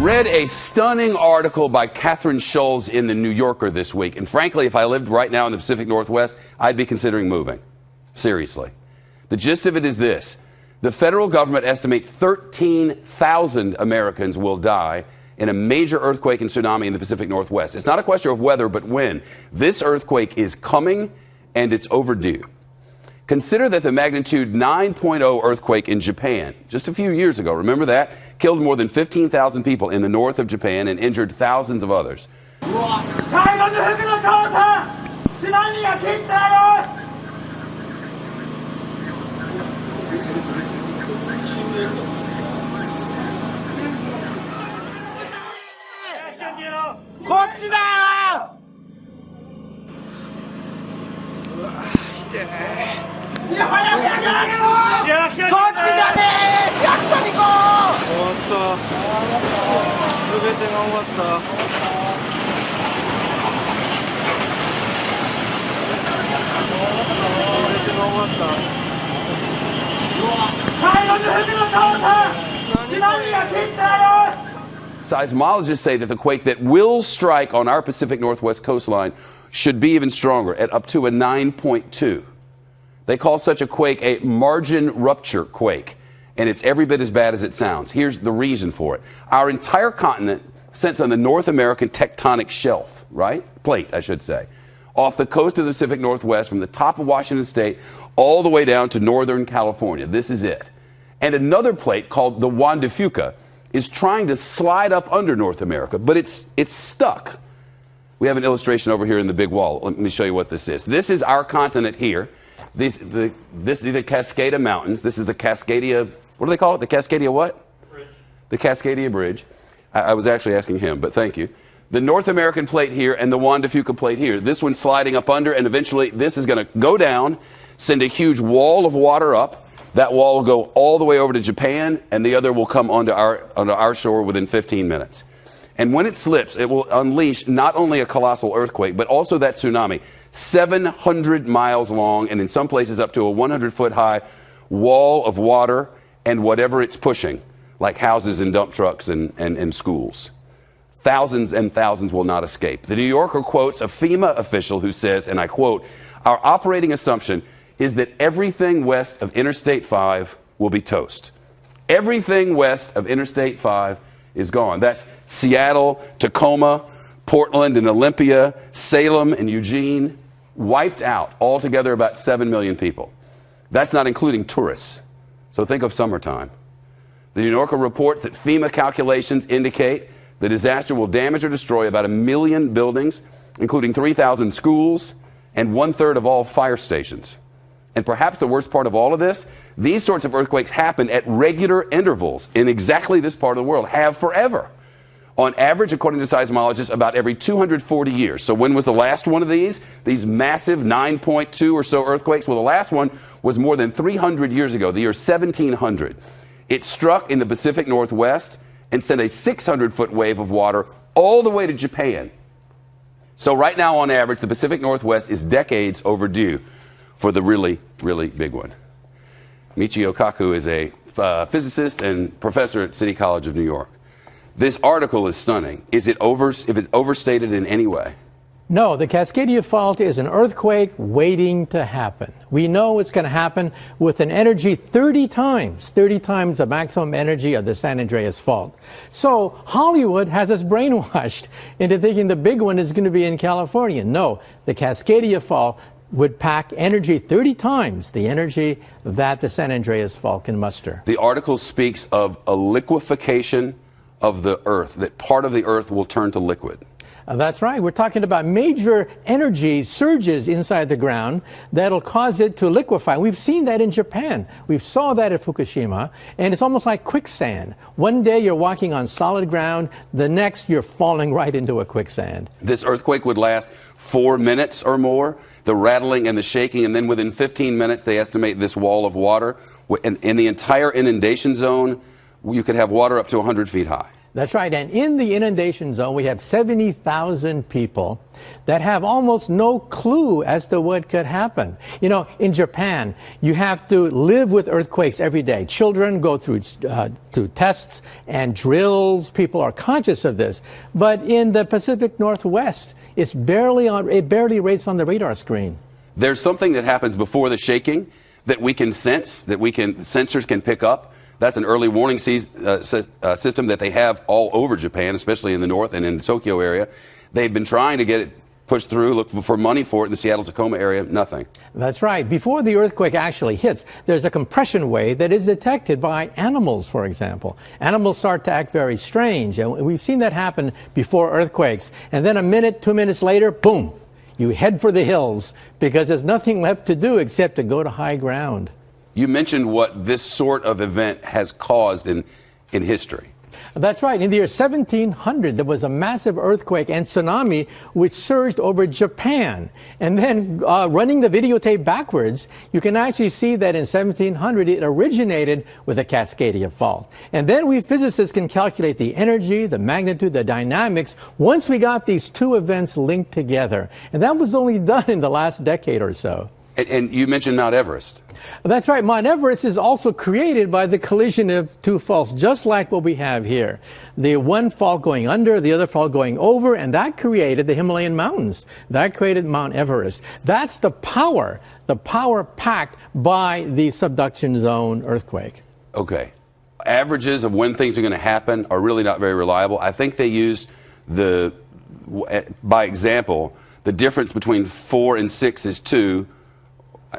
Read a stunning article by Catherine Schulz in the New Yorker this week. And frankly, if I lived right now in the Pacific Northwest, I'd be considering moving. Seriously. The gist of it is this. The federal government estimates 13,000 Americans will die in a major earthquake and tsunami in the Pacific Northwest. It's not a question of whether, but when. This earthquake is coming, and it's overdue. Consider that the magnitude 9.0 earthquake in Japan just a few years ago, remember that? Killed more than 15,000 people in the north of Japan and injured thousands of others. Seismologists say that the quake that will strike on our Pacific Northwest coastline should be even stronger, at up to a 9.2. They call such a quake a margin rupture quake, and it's every bit as bad as it sounds. Here's the reason for it. Our entire continent sits on the North American tectonic shelf, right? Plate, I should say. Off the coast of the Pacific Northwest, from the top of Washington State all the way down to northern California. This is it. And another plate called the Juan de Fuca is trying to slide up under North America, but it's stuck. We have an illustration over here in the big wall. Let me show you what this is. This is our continent here. This is the Cascada Mountains. This is the Cascadia, what do they call it? The Cascadia what? Bridge. The Cascadia Bridge. I was actually asking him, but thank you. The North American plate here and the Juan de Fuca plate here. This one's sliding up under, and eventually this is going to go down, send a huge wall of water up. That wall will go all the way over to Japan, and the other will come onto our shore within 15 minutes. And when it slips, it will unleash not only a colossal earthquake, but also that tsunami, 700 miles long, and in some places up to a 100-foot high wall of water and whatever it's pushing, like houses and dump trucks and schools. Thousands and thousands will not escape. The New Yorker quotes a FEMA official who says, and I quote, "Our operating assumption is that everything west of Interstate 5 will be toast." Everything west of Interstate 5 is gone. That's Seattle, Tacoma, Portland and Olympia, Salem and Eugene, wiped out. Altogether about 7 million people. That's not including tourists. So think of summertime. The New Yorker reports that FEMA calculations indicate the disaster will damage or destroy about 1 million buildings, including 3,000 schools and 1/3 of all fire stations. And perhaps the worst part of all of this, these sorts of earthquakes happen at regular intervals in exactly this part of the world, have forever. On average, according to seismologists, about every 240 years. So when was the last one of these massive 9.2 or so earthquakes? Well, the last one was more than 300 years ago, the year 1700. It struck in the Pacific Northwest and sent a 600-foot wave of water all the way to Japan. So right now, on average, the Pacific Northwest is decades overdue for the really, really big one. Michio Kaku is a physicist and professor at City College of New York. This article is stunning. Is it overstated in any way? No, the Cascadia Fault is an earthquake waiting to happen. We know it's going to happen with an energy 30 times the maximum energy of the San Andreas Fault. So Hollywood has us brainwashed into thinking the big one is going to be in California. No, the Cascadia Fault would pack energy 30 times the energy that the San Andreas Fault can muster. The article speaks of a liquefaction of the earth, that part of the earth will turn to liquid. That's right. We're talking about major energy surges inside the ground that'll cause it to liquefy. We've seen that in Japan. We saw that at Fukushima, and it's almost like quicksand. One day you're walking on solid ground, the next you're falling right into a quicksand. This earthquake would last 4 minutes or more, the rattling and the shaking, and then within 15 minutes they estimate this wall of water. In the entire inundation zone, you could have water up to 100 feet high. That's right. And in the inundation zone, we have 70,000 people that have almost no clue as to what could happen. You know, in Japan, you have to live with earthquakes every day. Children go through tests and drills. People are conscious of this. But in the Pacific Northwest, it barely rates on the radar screen. There's something that happens before the shaking that we can sense, sensors can pick up. That's an early warning system that they have all over Japan, especially in the north and in the Tokyo area. They've been trying to get it pushed through, look for money for it in the Seattle-Tacoma area, nothing. That's right. Before the earthquake actually hits, there's a compression wave that is detected by animals, for example. Animals start to act very strange, and we've seen that happen before earthquakes. And then a minute, 2 minutes later, boom, you head for the hills because there's nothing left to do except to go to high ground. You mentioned what this sort of event has caused in history. That's right. In the year 1700, there was a massive earthquake and tsunami which surged over Japan. And then running the videotape backwards, you can actually see that in 1700, it originated with a Cascadia fault. And then we physicists can calculate the energy, the magnitude, the dynamics once we got these two events linked together. And that was only done in the last decade or so. And you mentioned Mount Everest. That's right. Mount Everest is also created by the collision of two faults, just like what we have here. The one fault going under, the other fault going over, and that created the Himalayan mountains. That created Mount Everest. That's the power packed by the subduction zone earthquake. Okay. Averages of when things are going to happen are really not very reliable. I think they used by example, the difference between 4 and 6 is 2.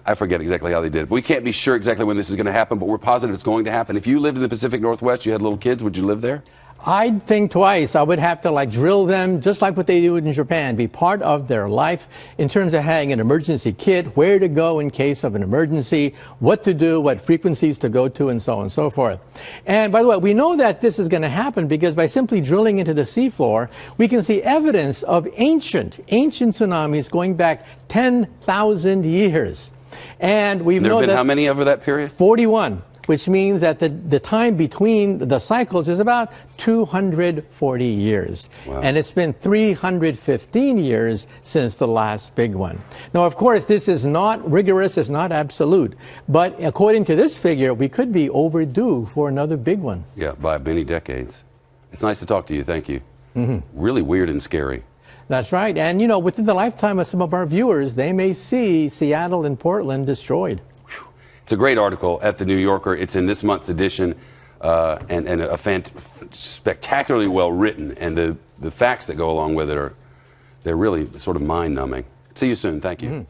I forget exactly how they did it. We can't be sure exactly when this is going to happen, but we're positive it's going to happen. If you lived in the Pacific Northwest, you had little kids, would you live there? I'd think twice. I would have to drill them, just like what they do in Japan, be part of their life in terms of having an emergency kit, where to go in case of an emergency, what to do, what frequencies to go to, and so on and so forth. And by the way, we know that this is going to happen because by simply drilling into the seafloor, we can see evidence of ancient tsunamis going back 10,000 years. And we've There known have been that how many over that period? 41, which means that the time between the cycles is about 240 years. Wow. And it's been 315 years since the last big one. Now, of course, this is not rigorous, it's not absolute. But according to this figure, we could be overdue for another big one. Yeah, by many decades. It's nice to talk to you. Thank you. Really weird and scary. That's right. And, you know, within the lifetime of some of our viewers, they may see Seattle and Portland destroyed. It's a great article at the New Yorker. It's in this month's edition, and spectacularly well written. And the facts that go along with it they're really sort of mind-numbing. See you soon. Thank you.